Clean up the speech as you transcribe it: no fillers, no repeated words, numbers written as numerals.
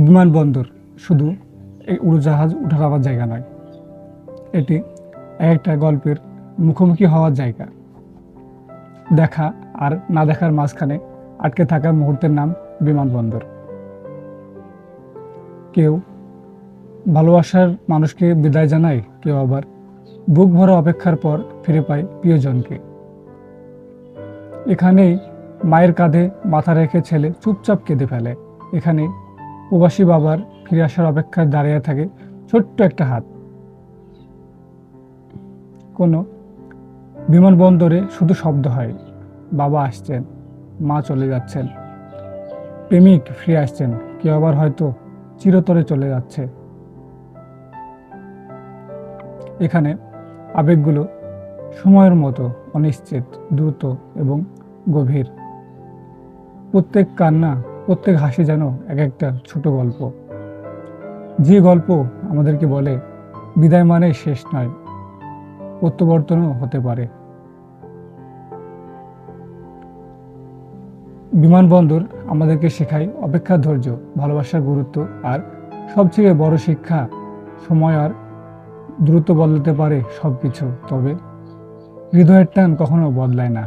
বিমানবন্দর শুধু এই উড়োজাহাজ উঠার আবার জায়গা নয়, এটি একটা গল্পের মুখোমুখি হওয়ার জায়গা। দেখা আর না দেখার মাঝখানে আটকে থাকার মুহূর্তের নাম বিমানবন্দর। কেউ ভালোবাসার মানুষকে বিদায় জানায়, কেউ আবার বুক ভরা অপেক্ষার পর ফিরে পায় প্রিয়জনকে। এখানেই মায়ের কাঁধে মাথা রেখে ছেলে চুপচাপ কেঁদে ফেলে। এখানে প্রবাসী বাবার ফিরে আসার অপেক্ষায় দাঁড়িয়ে থাকে ছোট্ট একটা হাত। কোনো বিমানবন্দরে শুধু শব্দ হয়, বাবা আসছেন, মা চলে যাচ্ছেন, প্রেমিক ফিরে আসছেন, কেউ আবার হয়তো চিরতরে চলে যাচ্ছে। এখানে আবেগগুলো সময়ের মতো অনিশ্চিত, দ্রুত এবং গভীর। প্রত্যেক কান্না, প্রত্যেক হাসি যেন এক একটা ছোট গল্প, যে গল্প আমাদেরকে বলে বিদায় মানে শেষ নয়, প্রত্যাবর্তনও হতে পারে। বিমানবন্দর আমাদেরকে শেখায় অপেক্ষার ধৈর্য, ভালোবাসার গুরুত্ব, আর সবচেয়ে বড় শিক্ষা, সময় আর দ্রুত বদলাতে পারে সবকিছু, তবে হৃদয়ের টান কখনো বদলায় না।